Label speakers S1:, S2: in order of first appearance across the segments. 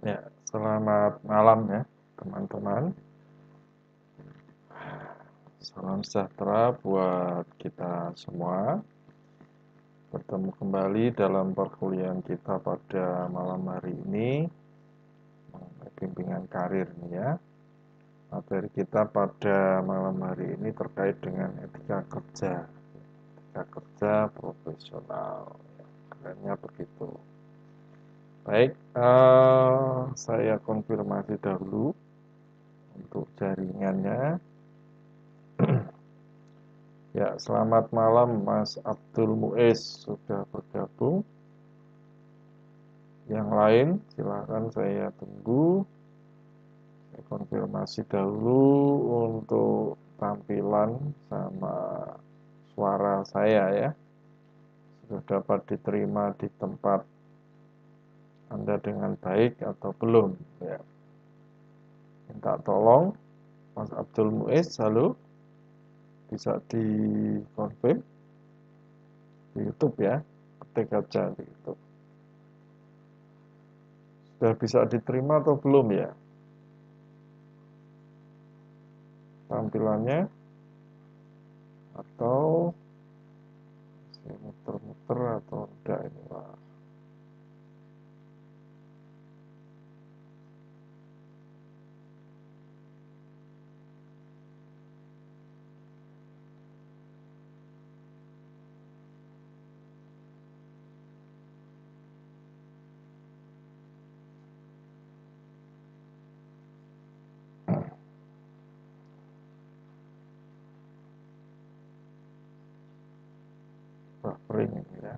S1: Ya, selamat malam ya, teman-teman. Salam sejahtera buat kita semua. Bertemu kembali dalam perkuliahan kita pada malam hari ini mengenai bimbingan karir nih ya. Materi kita pada malam hari ini terkait dengan etika kerja profesional. Kerennya begitu. Baik, saya konfirmasi dahulu untuk jaringannya. Ya, selamat malam Mas Abdul Muiz sudah bergabung. Yang lain silakan saya tunggu. Saya konfirmasi dahulu untuk tampilan sama suara saya ya. Sudah dapat diterima di tempat Anda dengan baik atau belum ya. Minta tolong Mas Abdul Muiz, halo. Bisa dikonfirm di YouTube ya. Ketik aja di YouTube. Sudah bisa diterima atau belum ya tampilannya, atau saya muter-muter atau enggak ini Pak? Buffering ini ya.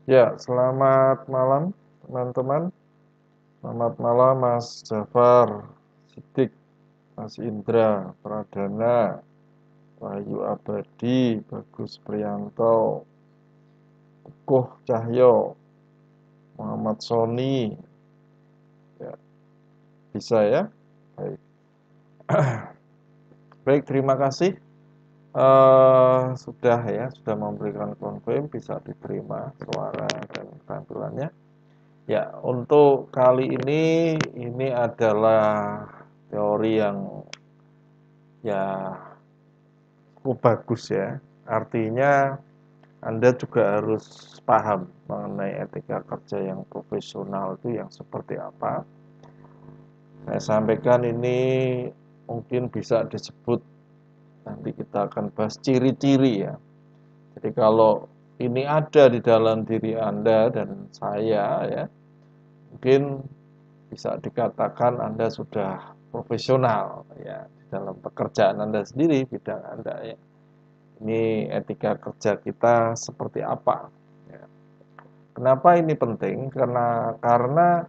S1: Ya, selamat malam teman-teman. Selamat malam Mas Jafar Siddiq, Mas Indra Pradana, Wahyu Abadi, Bagus Priyanto, Kuh Cahyo, Muhammad Soni. Ya, bisa ya? Baik. Baik, terima kasih. Sudah memberikan confirm, bisa diterima suara dan tampilannya. Ya, untuk kali ini adalah teori yang ya cukup bagus ya. Artinya Anda juga harus paham mengenai etika kerja yang profesional itu yang seperti apa. Saya sampaikan ini mungkin bisa disebut, nanti kita akan bahas ciri-ciri ya. Jadi kalau ini ada di dalam diri Anda dan saya ya, mungkin bisa dikatakan Anda sudah profesional ya di dalam pekerjaan Anda sendiri, bidang Anda ya. Ini etika kerja kita seperti apa ya. Kenapa ini penting? Karena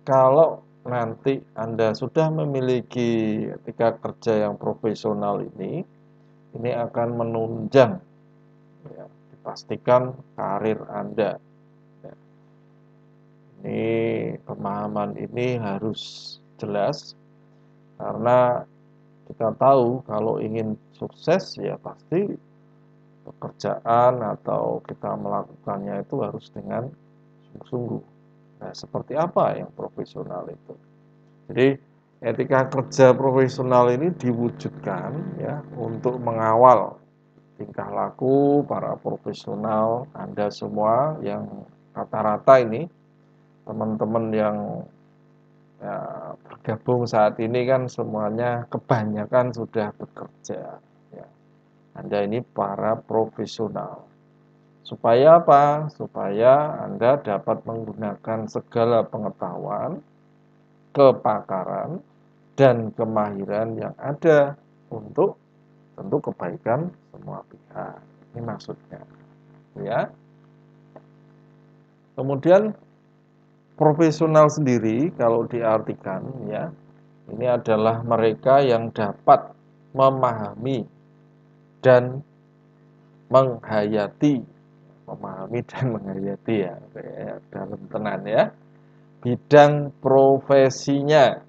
S1: kalau nanti Anda sudah memiliki etika kerja yang profesional ini akan menunjang ya, dipastikan karir Anda. Ya. Ini pemahaman ini harus jelas karena kita tahu kalau ingin sukses ya pasti pekerjaan atau kita melakukannya itu harus dengan sungguh-sungguh. Nah, seperti apa yang profesional itu? Jadi etika kerja profesional ini diwujudkan ya untuk mengawal tingkah laku para profesional Anda semua yang rata-rata ini teman-teman yang ya, bergabung saat ini kan semuanya kebanyakan sudah bekerja ya. Anda ini para profesional. Supaya apa? Supaya Anda dapat menggunakan segala pengetahuan, kepakaran, dan kemahiran yang ada untuk tentu kebaikan semua pihak. Ini maksudnya. Ya. Kemudian profesional sendiri kalau diartikan ya, ini adalah mereka yang dapat memahami dan menghayati, ya, dalam tenan ya, bidang profesinya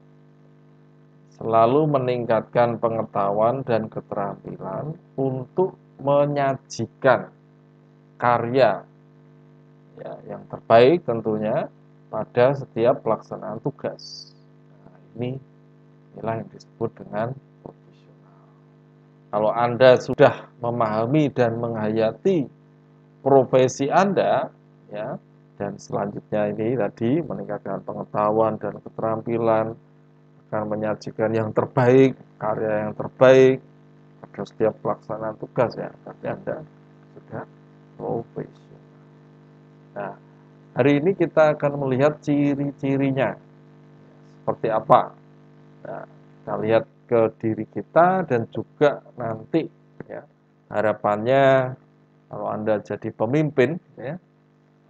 S1: selalu meningkatkan pengetahuan dan keterampilan untuk menyajikan karya ya, yang terbaik tentunya pada setiap pelaksanaan tugas. Nah, inilah yang disebut dengan profesional. Kalau Anda sudah memahami dan menghayati profesi Anda, ya, dan selanjutnya ini tadi meningkatkan pengetahuan dan keterampilan, akan menyajikan yang terbaik, karya yang terbaik pada setiap pelaksanaan tugas ya, berarti Anda sudah profesional. Nah, hari ini kita akan melihat ciri-cirinya seperti apa. Nah, kita lihat ke diri kita dan juga nanti ya, harapannya kalau Anda jadi pemimpin ya,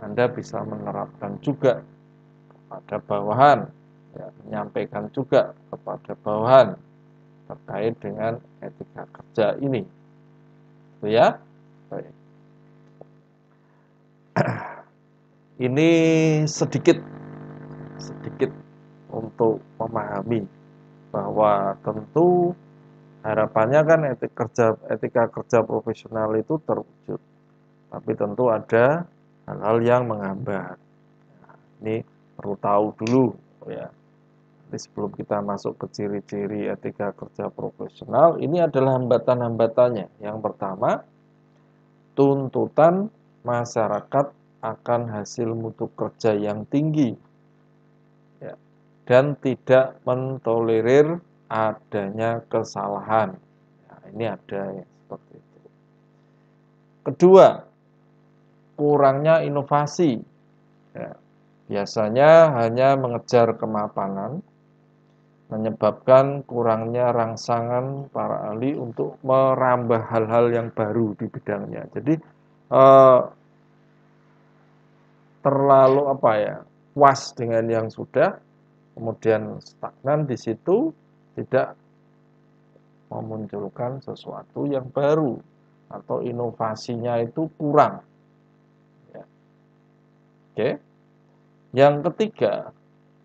S1: Anda bisa menerapkan juga kepada bawahan, ya, menyampaikan juga kepada bawahan terkait dengan etika kerja ini. Itu ya. Baik. Ini sedikit untuk memahami bahwa tentu harapannya kan etika kerja profesional itu terwujud. Tapi tentu ada hal-hal yang menghambat. Nah, ini perlu tahu dulu ya. Jadi sebelum kita masuk ke ciri-ciri etika kerja profesional, ini adalah hambatan-hambatannya. Yang pertama, tuntutan masyarakat akan hasil mutu kerja yang tinggi ya, dan tidak mentolerir adanya kesalahan. Nah, ini ada yang seperti itu. Kedua, kurangnya inovasi. Ya, biasanya hanya mengejar kemapanan, menyebabkan kurangnya rangsangan para ahli untuk merambah hal-hal yang baru di bidangnya. Jadi terlalu puas dengan yang sudah, kemudian stagnan di situ, tidak memunculkan sesuatu yang baru atau inovasinya itu kurang. Ya. Oke. Yang ketiga,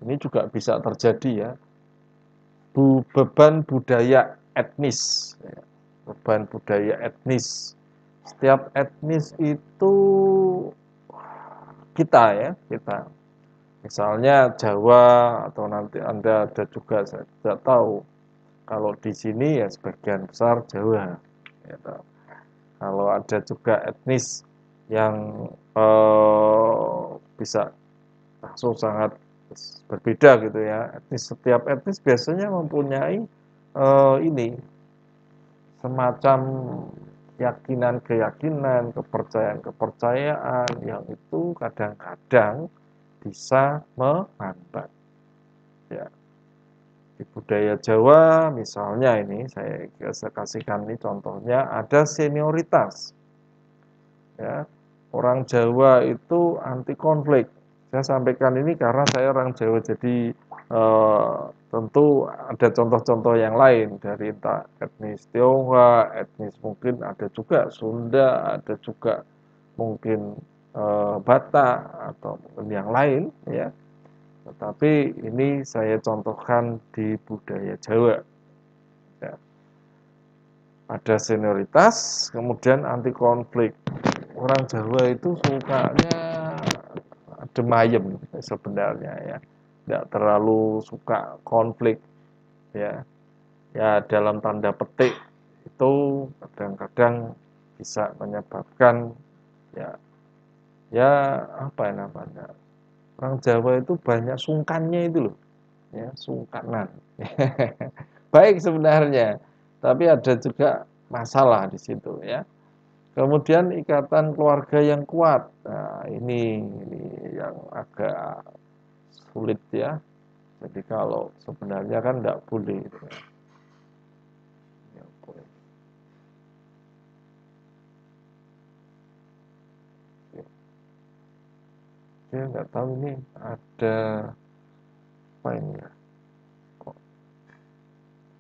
S1: ini juga bisa terjadi ya, beban budaya etnis. Ya. Beban budaya etnis. Setiap etnis itu kita. Misalnya Jawa atau nanti Anda ada juga, saya tidak tahu. Kalau di sini ya sebagian besar Jawa. Gitu. Kalau ada juga etnis yang bisa langsung sangat berbeda gitu ya. Setiap etnis biasanya mempunyai ini semacam keyakinan-keyakinan, kepercayaan-kepercayaan yang itu kadang-kadang bisa menghambat. Ya. Di budaya Jawa misalnya ini saya kasihkan ini contohnya ada senioritas. Ya. Orang Jawa itu anti konflik. Saya sampaikan ini karena saya orang Jawa, jadi tentu ada contoh-contoh yang lain dari etnis Tionghoa, etnis mungkin ada juga Sunda, ada juga mungkin Batak atau mungkin yang lain ya. Tetapi ini saya contohkan di budaya Jawa. Ya. Ada senioritas, kemudian anti konflik. Orang Jawa itu sukanya adem ayem sebenarnya ya, tidak terlalu suka konflik ya. Ya dalam tanda petik itu kadang-kadang bisa menyebabkan ya apa namanya, orang Jawa itu banyak sungkannya itu loh ya, sungkanan. Baik sebenarnya, tapi ada juga masalah di situ ya. Kemudian ikatan keluarga yang kuat. Nah, ini yang agak sulit ya. Jadi kalau sebenarnya kan tidak boleh. Ya, boleh. Saya nggak tahu ini ada apa ini ya. Kok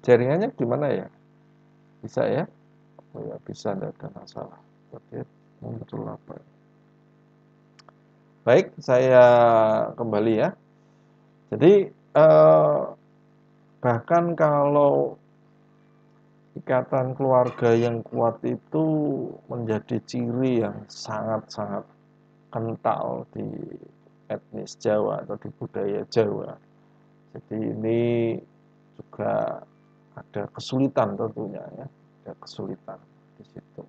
S1: jaringannya gimana ya? Bisa ya? Oh ya bisa, tidak ada masalah. Oke, muncul apa? Baik, saya kembali ya. Jadi Bahkan kalau ikatan keluarga yang kuat itu menjadi ciri yang sangat-sangat kental di etnis Jawa atau di budaya Jawa. Jadi ini juga ada kesulitan tentunya ya, ada kesulitan di situ.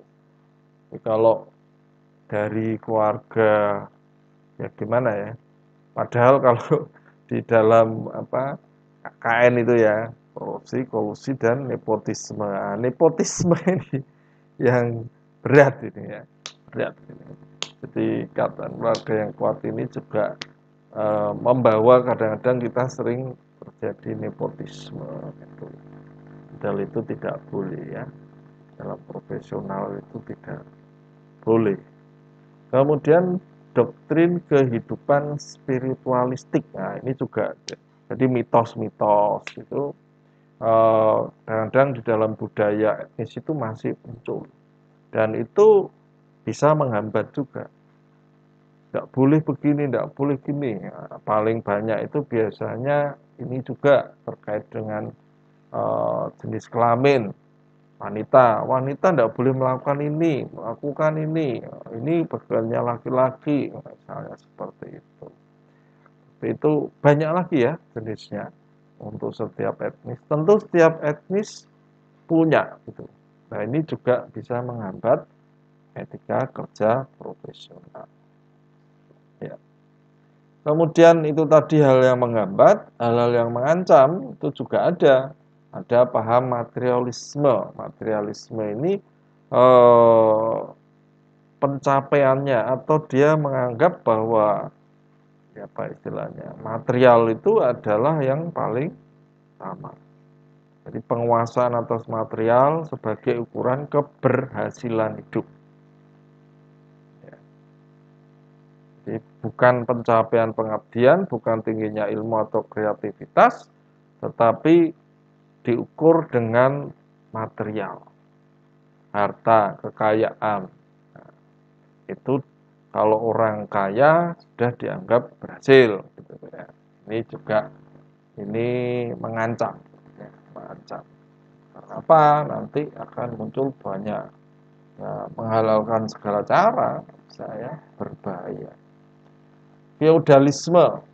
S1: Jadi kalau dari keluarga ya gimana ya? Padahal kalau di dalam KKN itu ya korupsi, kolusi dan nepotisme. Nah, nepotisme ini yang berat ini ya, berat ini. Jadi ikatan keluarga yang kuat ini juga membawa kadang-kadang kita sering terjadi nepotisme gitu. Padahal itu tidak boleh ya, dalam profesional itu tidak boleh. Kemudian doktrin kehidupan spiritualistik. Nah, ini juga jadi mitos-mitos itu kadang-kadang di dalam budaya etnis itu masih muncul. Dan itu bisa menghambat juga. Tidak boleh begini, tidak boleh gini. Nah, paling banyak itu biasanya ini juga terkait dengan jenis kelamin. Wanita tidak boleh melakukan ini, melakukan ini bagiannya laki-laki, misalnya seperti itu. Itu banyak lagi ya jenisnya untuk setiap etnis. Tentu setiap etnis punya gitu. Nah ini juga bisa menghambat etika kerja profesional. Ya. Kemudian itu tadi hal yang menghambat, hal-hal yang mengancam itu juga ada. Ada paham materialisme. Materialisme ini pencapaiannya atau dia menganggap bahwa apa istilahnya material itu adalah yang paling utama. Jadi penguasaan atas material sebagai ukuran keberhasilan hidup. Jadi bukan pencapaian pengabdian, bukan tingginya ilmu atau kreativitas, tetapi diukur dengan material, harta, kekayaan. Nah, itu kalau orang kaya sudah dianggap berhasil. Gitu ya. Ini juga ini mengancam, ya, mengancam. Karena apa? Nanti akan muncul banyak ya, menghalalkan segala cara, saya berbahaya. Feodalisme,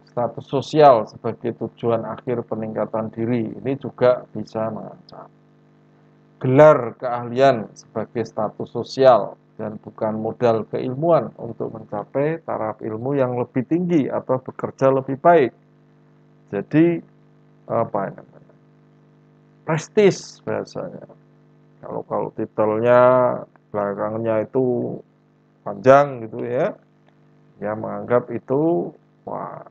S1: status sosial sebagai tujuan akhir peningkatan diri, ini juga bisa mengancam. Gelar keahlian sebagai status sosial dan bukan modal keilmuan untuk mencapai taraf ilmu yang lebih tinggi atau bekerja lebih baik. Jadi apa namanya? Prestis bahasanya. Kalau titelnya belakangnya itu panjang gitu ya, ya menganggap itu wah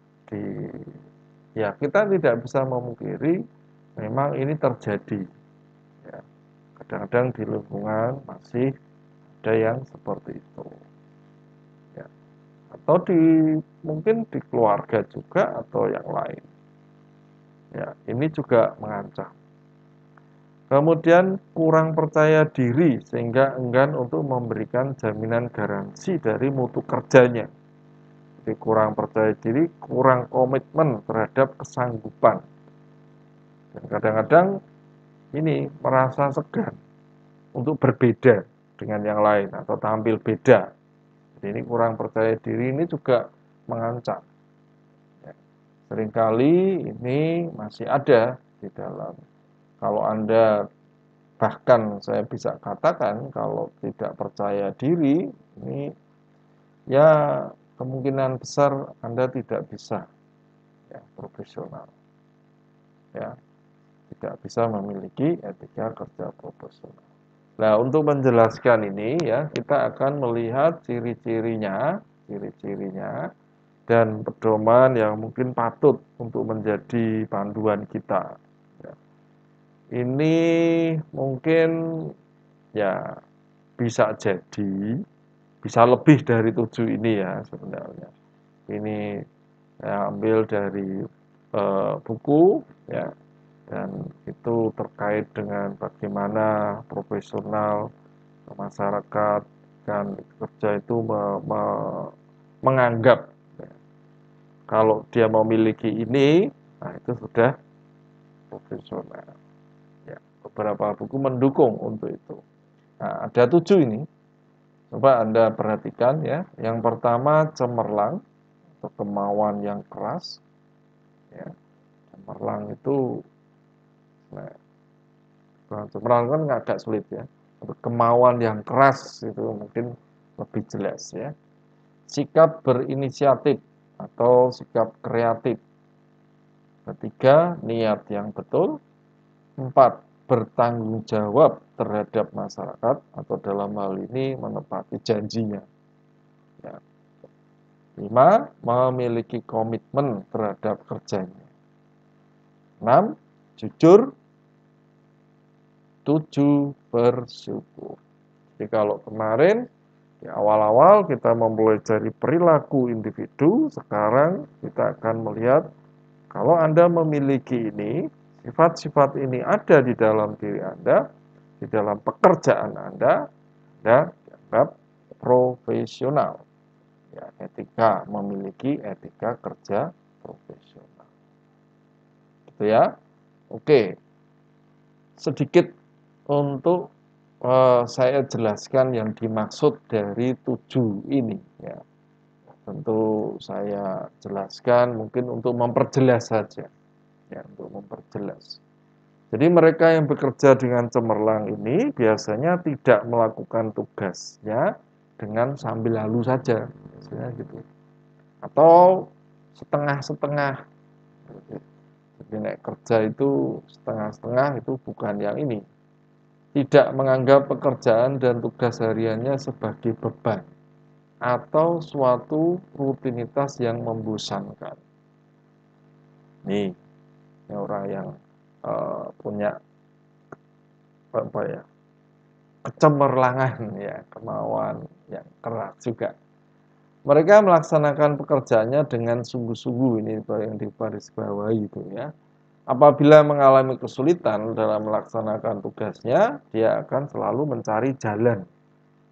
S1: ya kita tidak bisa memungkiri memang ini terjadi ya. Kadang-kadang di lingkungan masih ada yang seperti itu ya. Atau mungkin di keluarga juga atau yang lain ya, ini juga mengancam. Kemudian kurang percaya diri sehingga enggan untuk memberikan jaminan garansi dari mutu kerjanya. Jadi kurang percaya diri, kurang komitmen terhadap kesanggupan. Dan kadang-kadang ini merasa segan untuk berbeda dengan yang lain atau tampil beda. Jadi ini kurang percaya diri ini juga mengancam. Ya. Seringkali ini masih ada di dalam. Kalau Anda bahkan saya bisa katakan kalau tidak percaya diri ini ya kemungkinan besar Anda tidak bisa ya profesional ya tidak bisa memiliki etika kerja profesional. Nah untuk menjelaskan ini ya kita akan melihat ciri-cirinya dan pedoman yang mungkin patut untuk menjadi panduan kita. Ya. Ini mungkin ya bisa jadi bisa lebih dari 7 ini ya sebenarnya. Ini saya ambil dari buku ya dan itu terkait dengan bagaimana profesional masyarakat dan kerja itu menganggap ya, kalau dia memiliki ini, nah itu sudah profesional. Ya, beberapa buku mendukung untuk itu. Nah, ada 7 ini. Coba Anda perhatikan ya. Yang pertama cemerlang atau kemauan yang keras. Ya, cemerlang itu, nah, cemerlang kan agak sulit ya. Kemauan yang keras itu mungkin lebih jelas ya. Sikap berinisiatif atau sikap kreatif. Ketiga, niat yang betul. 4, bertanggung jawab terhadap masyarakat atau dalam hal ini menepati janjinya. Ya. 5, memiliki komitmen terhadap kerjanya. 6, jujur. 7, bersyukur. Jadi kalau kemarin di awal-awal kita mempelajari perilaku individu, sekarang kita akan melihat kalau Anda memiliki ini, sifat-sifat ini ada di dalam diri Anda, di dalam pekerjaan Anda dianggap profesional. Ya, etika, memiliki etika kerja profesional. Gitu ya. Oke. Sedikit untuk saya jelaskan yang dimaksud dari 7 ini ya. Tentu saya jelaskan mungkin untuk memperjelas saja. Ya, untuk memperjelas. Jadi mereka yang bekerja dengan cemerlang ini biasanya tidak melakukan tugasnya dengan sambil lalu saja, biasanya gitu. Atau setengah-setengah. Jadi naik kerja itu setengah-setengah itu bukan yang ini. Tidak menganggap pekerjaan dan tugas hariannya sebagai beban atau suatu rutinitas yang membosankan. Ini orang yang punya apa ya, kecemerlangan ya, kemauan yang keras juga. Mereka melaksanakan pekerjaannya dengan sungguh-sungguh, ini yang digarisbawahi itu ya. Apabila mengalami kesulitan dalam melaksanakan tugasnya, dia akan selalu mencari jalan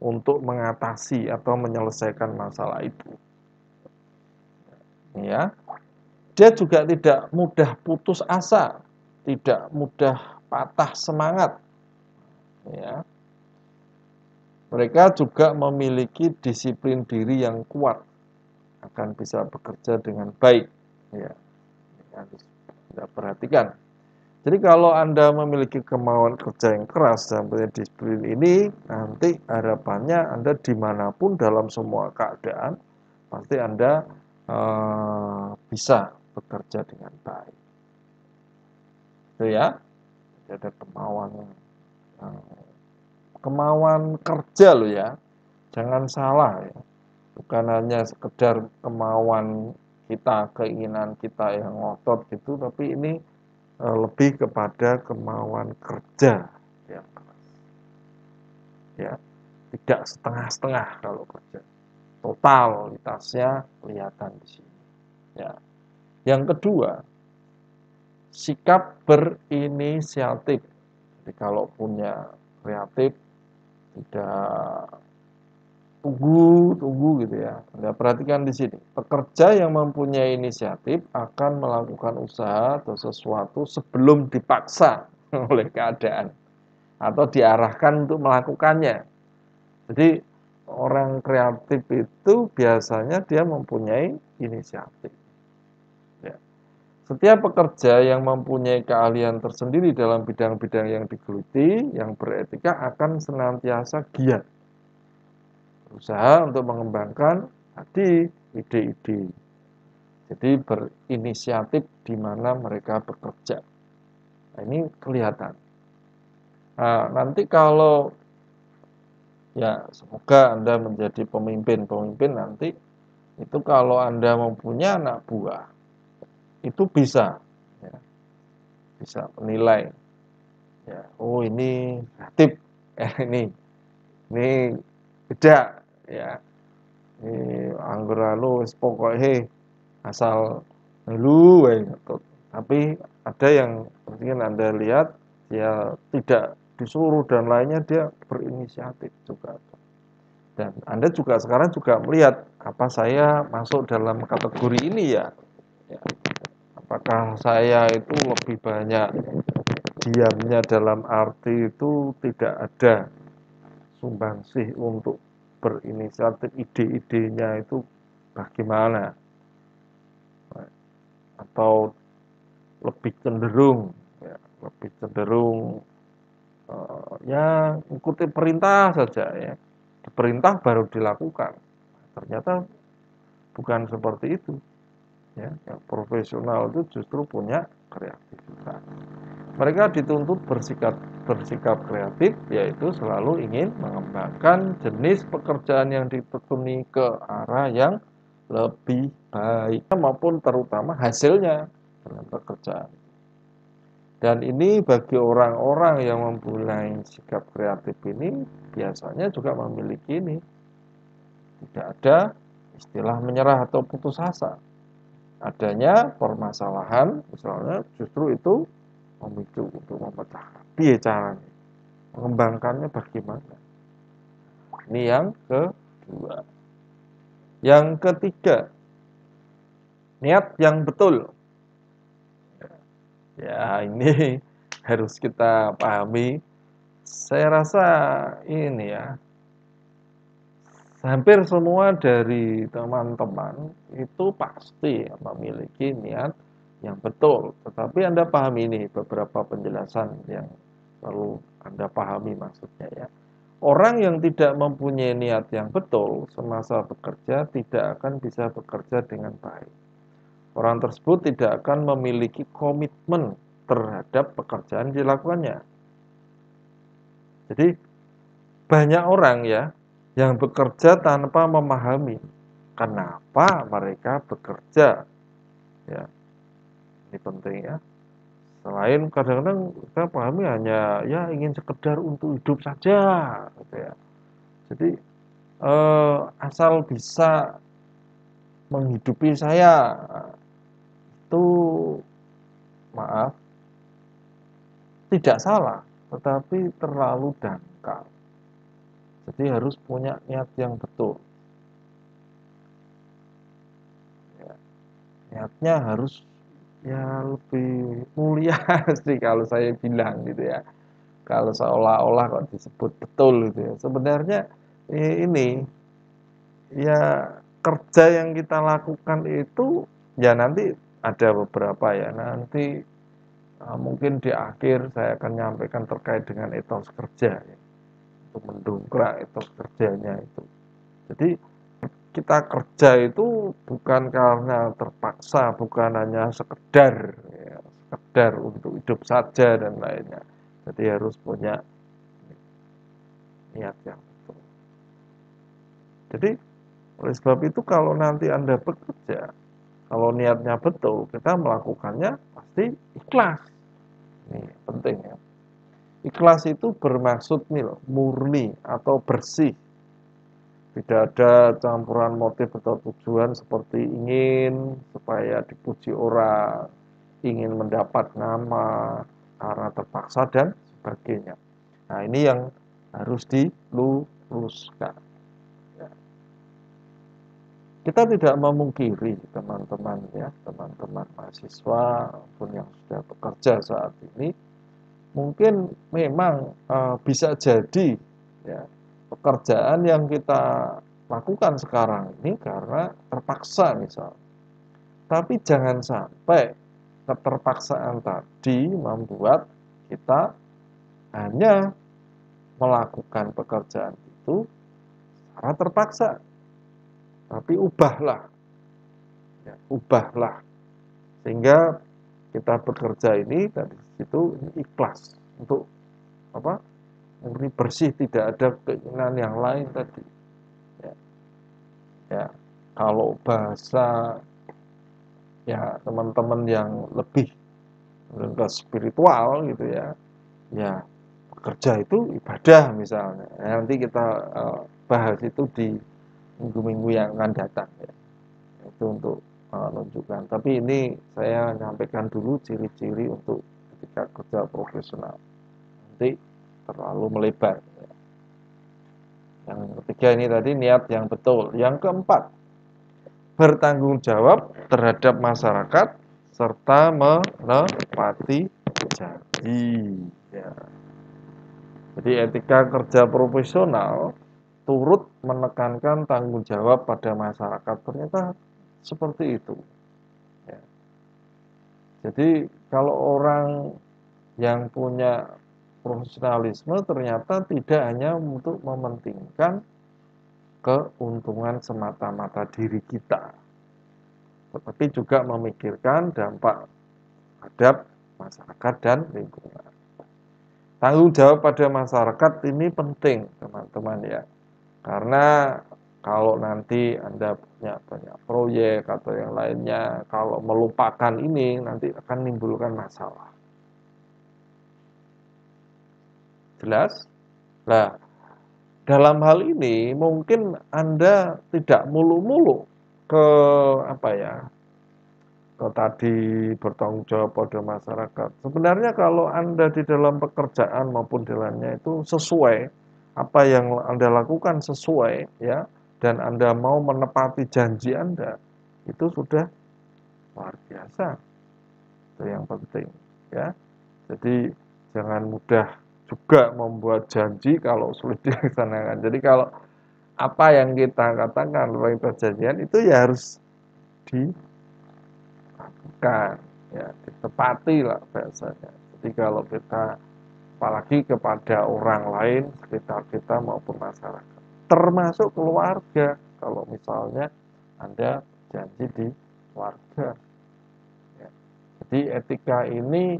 S1: untuk mengatasi atau menyelesaikan masalah itu. Ya. Dia juga tidak mudah putus asa, tidak mudah patah semangat. Ya. Mereka juga memiliki disiplin diri yang kuat, akan bisa bekerja dengan baik. Ya. Harus Anda perhatikan. Jadi kalau Anda memiliki kemauan kerja yang keras dan punya disiplin ini, nanti harapannya Anda dimanapun dalam semua keadaan, pasti Anda bisa bekerja dengan baik. Itu ya, ada kemauan kerja loh ya, jangan salah ya. Bukan hanya sekedar kemauan kita, keinginan kita yang ngotot gitu, tapi ini lebih kepada kemauan kerja yang keras. Ya, tidak setengah-setengah kalau kerja. Totalitasnya kelihatan di sini. Ya. Yang kedua, sikap berinisiatif. Jadi kalau punya kreatif, tidak tunggu gitu ya. Anda perhatikan di sini. Pekerja yang mempunyai inisiatif akan melakukan usaha atau sesuatu sebelum dipaksa oleh keadaan atau diarahkan untuk melakukannya. Jadi orang kreatif itu biasanya dia mempunyai inisiatif. Ya. Setiap pekerja yang mempunyai keahlian tersendiri dalam bidang-bidang yang digeluti, yang beretika akan senantiasa giat berusaha untuk mengembangkan tadi ide-ide. Jadi berinisiatif di mana mereka bekerja. Nah, ini kelihatan. Nah, nanti kalau ya semoga Anda menjadi pemimpin nanti itu kalau Anda mempunyai anak buah itu bisa ya, bisa menilai ya, oh ini kreatif, ini beda ya. Ini anggere wis pokoke asal lu tapi ada yang mungkin Anda lihat dia tidak disuruh dan lainnya dia berinisiatif juga. Dan Anda juga sekarang juga melihat apa saya masuk dalam kategori ini ya. Apakah saya itu lebih banyak diamnya dalam arti itu tidak ada sumbangsih untuk berinisiatif, ide-idenya itu bagaimana, atau lebih cenderung ya ikuti perintah saja ya, perintah baru dilakukan. Ternyata bukan seperti itu ya. Yang profesional itu justru punya kreativitas. Mereka dituntut bersikap kreatif, yaitu selalu ingin mengembangkan jenis pekerjaan yang ditekuni ke arah yang lebih baik maupun terutama hasilnya dalam pekerjaan. Dan ini bagi orang-orang yang mempunyai sikap kreatif ini biasanya juga memiliki ini, tidak ada istilah menyerah atau putus asa. Adanya permasalahan misalnya justru itu memicu untuk memecahkan. Piye caranya? Mengembangkannya bagaimana? Ini yang kedua. Yang ketiga, niat yang betul. Ya, ini harus kita pahami. Saya rasa ini ya, hampir semua dari teman-teman itu pasti memiliki niat yang betul. Tetapi Anda pahami ini beberapa penjelasan yang perlu Anda pahami maksudnya ya. Orang yang tidak mempunyai niat yang betul semasa bekerja tidak akan bisa bekerja dengan baik. Orang tersebut tidak akan memiliki komitmen terhadap pekerjaan yang dilakukannya. Jadi banyak orang ya yang bekerja tanpa memahami kenapa mereka bekerja. Ya, ini penting ya. Selain kadang-kadang kita pahami hanya ya ingin sekedar untuk hidup saja, gitu ya. Jadi asal bisa menghidupi saya itu maaf tidak salah, tetapi terlalu dangkal. Jadi harus punya niat yang betul. Ya, niatnya harus ya lebih mulia sih kalau saya bilang gitu ya. Kalau seolah-olah kok disebut betul gitu ya. Sebenarnya ini ya kerja yang kita lakukan itu ya nanti ada beberapa ya. Nanti mungkin di akhir saya akan nyampaikan terkait dengan etos kerja ya, untuk mendongkrak etos kerjanya itu. Jadi kita kerja itu bukan karena terpaksa, bukan hanya sekedar ya, sekedar untuk hidup saja dan lainnya. Jadi harus punya niat yang betul. Jadi oleh sebab itu kalau nanti Anda bekerja, kalau niatnya betul, kita melakukannya pasti ikhlas. Ini penting ya. Ikhlas itu bermaksud murni atau bersih. Tidak ada campuran motif atau tujuan seperti ingin supaya dipuji orang, ingin mendapat nama, karena terpaksa dan sebagainya. Nah, ini yang harus diluruskan. Kita tidak memungkiri teman-teman ya, teman-teman mahasiswa pun yang sudah bekerja saat ini, mungkin memang bisa jadi ya, pekerjaan yang kita lakukan sekarang ini karena terpaksa misal. Tapi jangan sampai keterpaksaan tadi membuat kita hanya melakukan pekerjaan itu secara terpaksa. Tapi ubahlah, ya, ubahlah sehingga kita bekerja ini dari situ ikhlas untuk apa? Murni bersih, tidak ada keinginan yang lain tadi. Ya, ya. Kalau bahasa ya teman-teman yang lebih ke spiritual gitu ya, ya bekerja itu ibadah misalnya. Nanti kita bahas itu di minggu-minggu yang akan datang ya. Itu untuk menunjukkan. Tapi ini saya nyampaikan dulu ciri-ciri untuk ketika kerja profesional. Nanti terlalu melebar. Yang ketiga ini tadi niat yang betul. Yang keempat, bertanggung jawab terhadap masyarakat serta menepati janji. Ya. Jadi etika kerja profesional turut menekankan tanggung jawab pada masyarakat. Ternyata seperti itu. Ya. Jadi kalau orang yang punya profesionalisme ternyata tidak hanya untuk mementingkan keuntungan semata-mata diri kita, tetapi juga memikirkan dampak terhadap masyarakat dan lingkungan. Tanggung jawab pada masyarakat ini penting, teman-teman ya. Karena kalau nanti Anda punya banyak proyek atau yang lainnya, kalau melupakan ini nanti akan menimbulkan masalah. Jelas? Nah, dalam hal ini mungkin Anda tidak mulu-mulu ke apa ya? Ke tadi bertanggung jawab pada masyarakat. Sebenarnya kalau Anda di dalam pekerjaan maupun di lainnya itu sesuai apa yang Anda lakukan sesuai ya dan Anda mau menepati janji Anda itu sudah luar biasa. Itu yang penting ya. Jadi jangan mudah juga membuat janji kalau sulit dilaksanakan. Jadi kalau apa yang kita katakan, apa yang perjanjian itu ya harus dilakukan, ya ditepati lah bahasanya. Jadi kalau kita apalagi kepada orang lain sekitar kita maupun masyarakat, termasuk keluarga, kalau misalnya Anda janji di keluarga. Ya. Jadi etika ini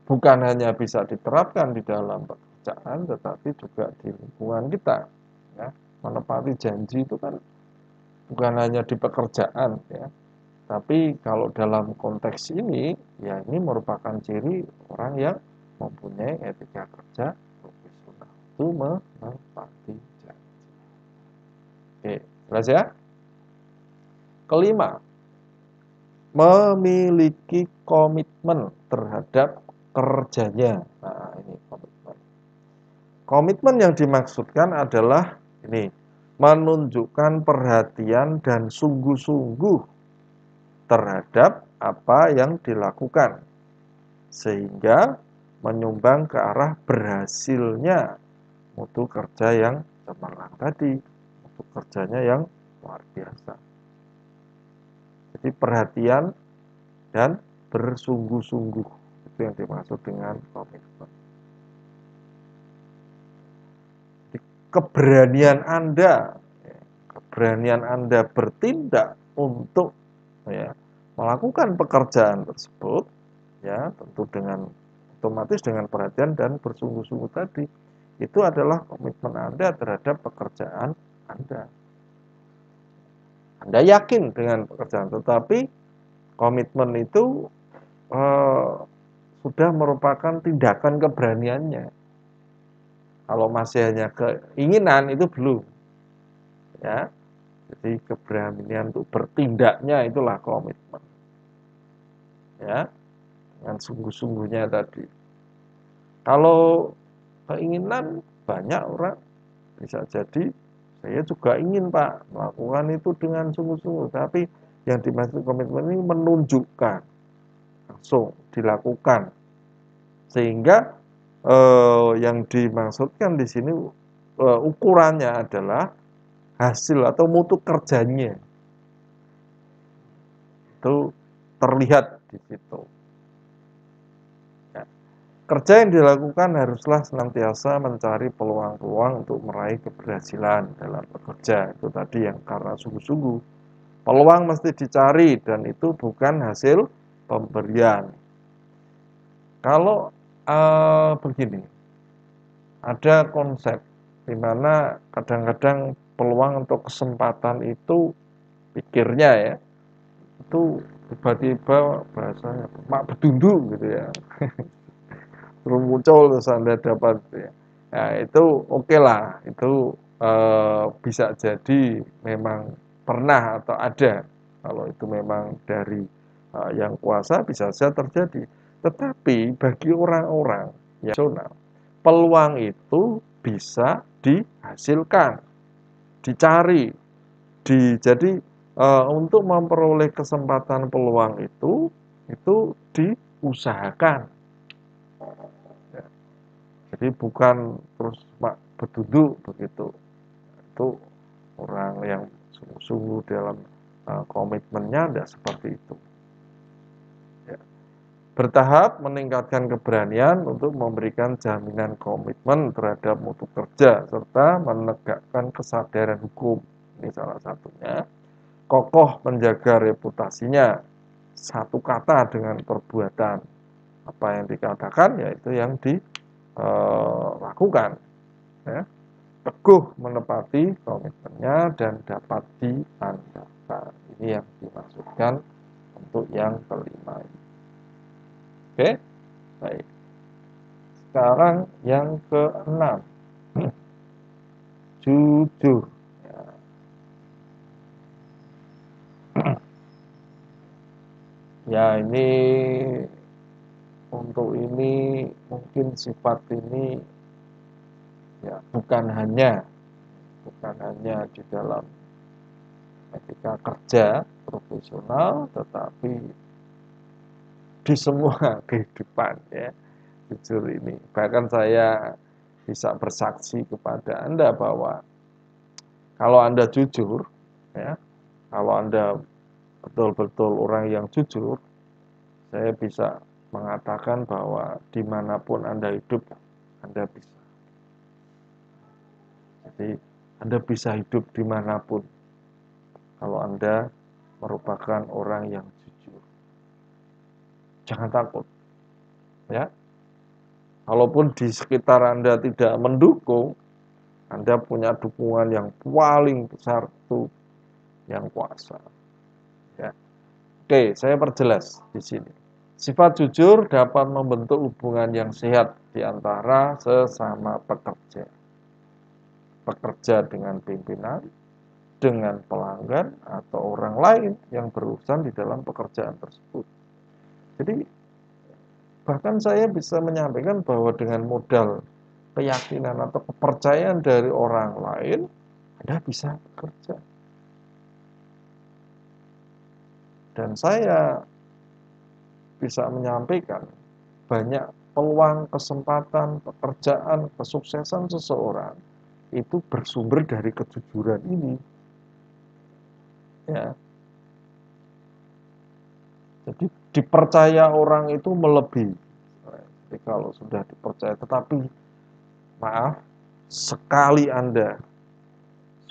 S1: bukan hanya bisa diterapkan di dalam pekerjaan, tetapi juga di lingkungan kita. Ya. Menepati janji itu kan bukan hanya di pekerjaan, ya. Tapi kalau dalam konteks ini, ya ini merupakan ciri orang yang mempunyai etika kerja profesional. Itu menepati janji. Oke, jelas ya? Kelima, memiliki komitmen terhadap kerjanya. Nah, ini komitmen. Komitmen yang dimaksudkan adalah ini, menunjukkan perhatian dan sungguh-sungguh terhadap apa yang dilakukan, sehingga menyumbang ke arah berhasilnya mutu kerja yang cemerlang tadi, mutu kerjanya yang luar biasa. Jadi perhatian dan bersungguh-sungguh, itu yang dimaksud dengan komitmen. Jadi keberanian Anda bertindak untuk ya, melakukan pekerjaan tersebut, ya tentu dengan otomatis dengan perhatian dan bersungguh-sungguh tadi, itu adalah komitmen Anda terhadap pekerjaan Anda. Anda yakin dengan pekerjaan, tetapi komitmen itu sudah merupakan tindakan keberaniannya. Kalau masih hanya keinginan itu belum, ya. Jadi keberanian untuk bertindaknya itulah komitmen. Ya, dengan sungguh-sungguhnya tadi. Kalau keinginan banyak orang bisa jadi saya juga ingin Pak melakukan itu dengan sungguh-sungguh, tapi yang dimaksud komitmen ini menunjukkan langsung dilakukan sehingga yang dimaksudkan di sini ukurannya adalah hasil atau mutu kerjanya itu terlihat di situ. Ya. Kerja yang dilakukan haruslah senantiasa mencari peluang-peluang untuk meraih keberhasilan dalam bekerja. Itu tadi yang karena sungguh-sungguh. Peluang mesti dicari dan itu bukan hasil pemberian. Kalau begini, ada konsep di mana kadang-kadang peluang untuk kesempatan itu pikirnya ya, itu tiba-tiba bahasanya mak bedundu gitu ya. Terus muncul terus Anda dapat ya. Nah, itu oke lah, itu bisa jadi memang pernah atau ada. Kalau itu memang dari yang kuasa bisa saja terjadi. Tetapi bagi orang-orang yang rasional, peluang itu bisa dihasilkan, dicari, jadi untuk memperoleh kesempatan peluang itu diusahakan. Ya. Jadi bukan terus berduduk begitu. Itu orang yang sungguh-sungguh dalam komitmennya tidak seperti itu. Ya. Bertahap meningkatkan keberanian untuk memberikan jaminan komitmen terhadap mutu kerja serta menegakkan kesadaran hukum. Ini salah satunya. Kokoh menjaga reputasinya, satu kata dengan perbuatan. Apa yang dikatakan yaitu yang dilakukan. Ya. Teguh menepati komitmennya dan dapat diandalkan. Ini yang dimaksudkan untuk yang kelima. Oke, baik. Sekarang yang keenam, jujur. Ya, ini untuk ini mungkin sifat ini ya bukan hanya di dalam etika kerja profesional, tetapi di semua kehidupan ya. Jujur ini. Bahkan saya bisa bersaksi kepada Anda bahwa kalau Anda jujur, ya, kalau Anda betul-betul orang yang jujur, saya bisa mengatakan bahwa dimanapun Anda hidup, Anda bisa. Jadi Anda bisa hidup dimanapun kalau Anda merupakan orang yang jujur. Jangan takut, ya. Kalaupun di sekitar Anda tidak mendukung, Anda punya dukungan yang paling besar itu yang kuasa. Ya. Oke, saya perjelas di sini. Sifat jujur dapat membentuk hubungan yang sehat di antara sesama pekerja. Pekerja dengan pimpinan, dengan pelanggan, atau orang lain yang berurusan di dalam pekerjaan tersebut. Jadi, bahkan saya bisa menyampaikan bahwa dengan modal keyakinan atau kepercayaan dari orang lain, Anda bisa bekerja. Dan saya bisa menyampaikan banyak peluang, kesempatan, pekerjaan, kesuksesan seseorang itu bersumber dari kejujuran ini. Ya. Jadi dipercaya orang itu melebihi. Jadi kalau sudah dipercaya, tetapi maaf, sekali Anda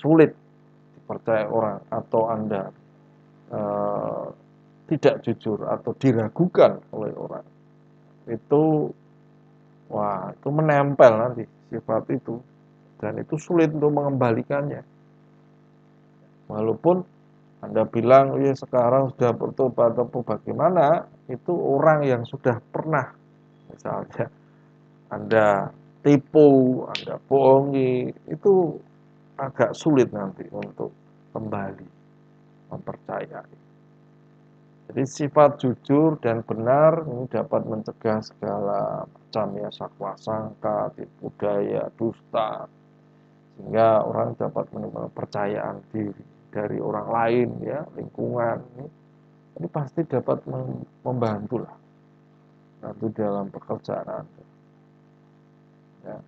S1: sulit dipercaya orang atau Anda tidak jujur atau diragukan oleh orang, itu wah, itu menempel nanti sifat itu dan itu sulit untuk mengembalikannya. Walaupun Anda bilang, ya sekarang sudah bertobat atau bagaimana, itu orang yang sudah pernah, misalnya Anda tipu, Anda bohongi, itu agak sulit nanti untuk kembali mempercayai. Jadi sifat jujur dan benar ini dapat mencegah segala macam ya sakwa sangka, tipu daya, dusta, sehingga orang dapat menemukan kepercayaan diri dari orang lain ya, lingkungan ini pasti dapat membantu lah nanti dalam pekerjaan Anda. Ya.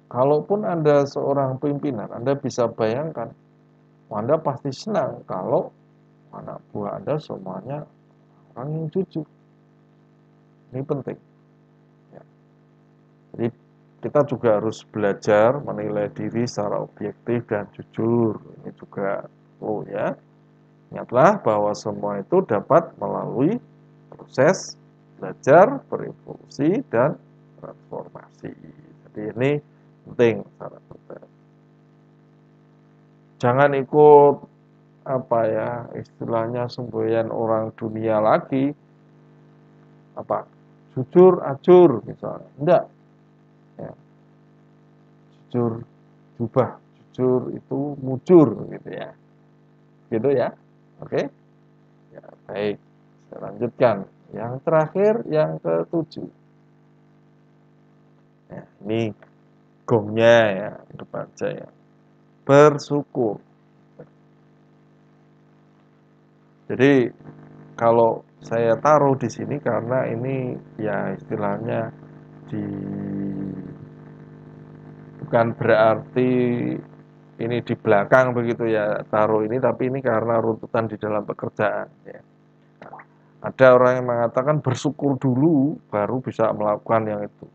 S1: Kalaupun Anda seorang pimpinan, Anda bisa bayangkan, Anda pasti senang kalau anak buah Anda semuanya orang yang jujur. Ini penting. Ya. Jadi kita juga harus belajar menilai diri secara objektif dan jujur. Ini juga ya. Ingatlah bahwa semua itu dapat melalui proses belajar, berevolusi, dan transformasi. Jadi ini penting. Jangan ikut apa ya istilahnya semboyan orang dunia lagi, apa jujur acur misalnya, enggak ya. Jujur jubah, jujur itu mujur gitu ya, oke ya, baik, saya lanjutkan yang terakhir, yang ketujuh ya, ini gongnya ya, depan saya, bersyukur. Jadi kalau saya taruh di sini karena ini ya istilahnya di bukan berarti ini di belakang begitu ya taruh ini, tapi ini karena runtutan di dalam pekerjaan ya. Ada orang yang mengatakan bersyukur dulu baru bisa melakukan yang itu.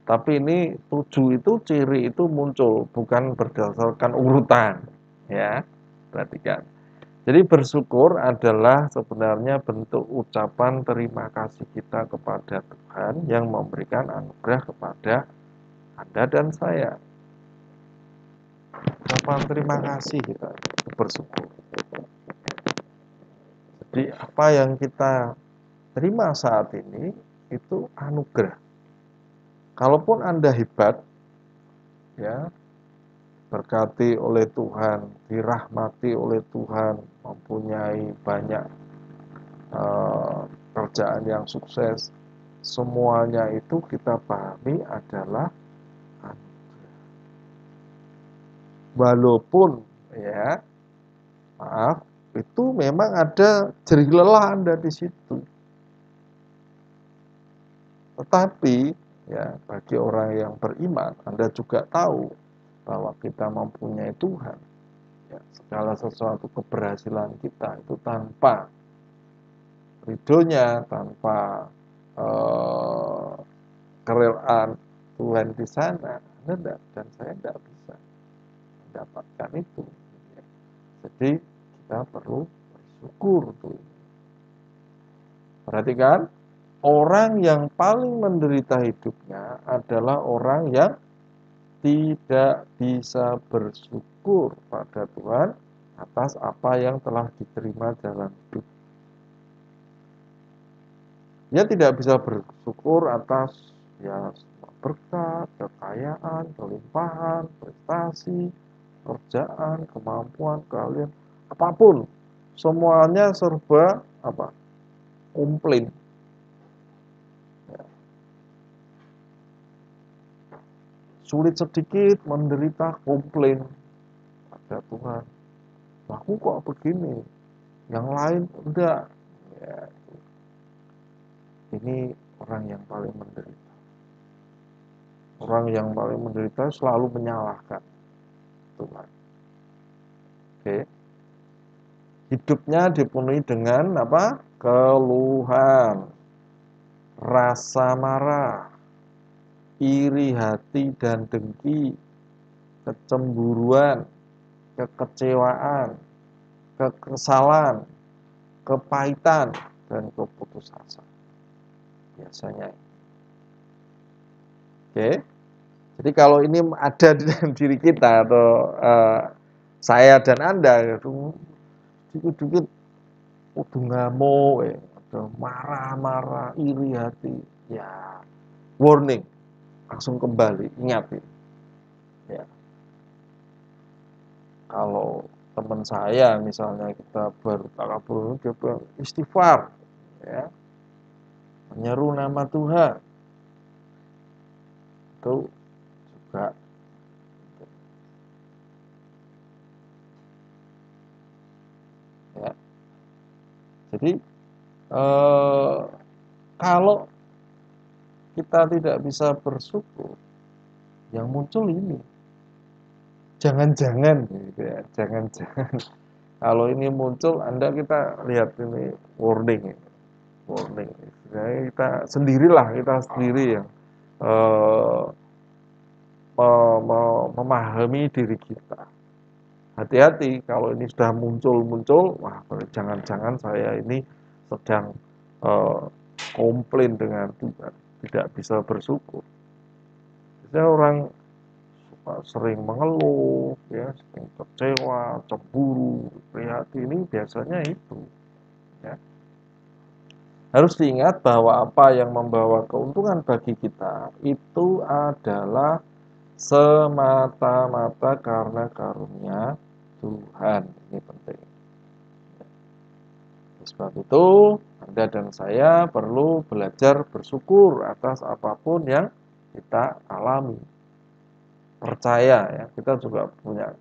S1: Tapi ini 7 itu ciri itu muncul bukan berdasarkan urutan ya. Perhatikan. Jadi bersyukur adalah sebenarnya bentuk ucapan terima kasih kita kepada Tuhan yang memberikan anugerah kepada Anda dan saya. Ucapan terima kasih kita bersyukur. Jadi apa yang kita terima saat ini itu anugerah. Kalaupun Anda hebat, ya, berkati oleh Tuhan, dirahmati oleh Tuhan, mempunyai banyak kerjaan yang sukses, semuanya itu kita pahami adalah anugerah. Walaupun ya, maaf, itu memang ada jerih lelah Anda di situ. Tetapi ya bagi orang yang beriman, Anda juga tahu bahwa kita mempunyai Tuhan. Ya, segala sesuatu keberhasilan kita itu tanpa ridhonya, tanpa kerelaan Tuhan di sana, Anda dan saya tidak bisa mendapatkan itu. Jadi kita perlu bersyukur tuh. Perhatikan, orang yang paling menderita hidupnya adalah orang yang tidak bisa bersyukur pada Tuhan atas apa yang telah diterima dalam hidup. Dia tidak bisa bersyukur atas ya berkat, kekayaan, kelimpahan, prestasi, kerjaan, kemampuan, keahlian, apapun. Semuanya serba apa? Komplain. Ya. Sulit sedikit menderita komplain pada Tuhan. Aku kok begini, yang lain enggak. Ya, ini orang yang paling menderita. Orang yang paling menderita selalu menyalahkan Tuhan. Oke. Hidupnya dipenuhi dengan apa? Keluhan, rasa marah, iri hati dan dengki, kecemburuan, kekecewaan, kekesalan, kepahitan, dan keputusasaan. Biasanya. Oke. Jadi kalau ini ada di dalam diri kita atau saya dan Anda itu dikit-dikit udah ngamuk, udah marah-marah, iri hati, ya warning, langsung kembali, ingat ya. Kalau teman saya misalnya kita bertakabur, dia bilang istighfar, ya, menyeru nama Tuhan, itu juga ya. Jadi kalau kita tidak bisa bersyukur, yang muncul ini jangan-jangan gitu ya, jangan-jangan kalau ini muncul Anda kita lihat ini warning. Jadi kita sendiri yang eh, memahami diri kita. Hati-hati kalau ini sudah muncul, wah jangan-jangan saya ini sedang eh, komplain dengan Tuhan, tidak bisa bersyukur. Biasanya orang sering mengeluh, ya, sering kecewa, cemburu, prihatin, ini biasanya itu. Ya. Harus diingat bahwa apa yang membawa keuntungan bagi kita itu adalah semata-mata karena karunia Tuhan. Ini penting. Sebab itu, Anda dan saya perlu belajar bersyukur atas apapun yang kita alami. Percaya ya, kita juga punya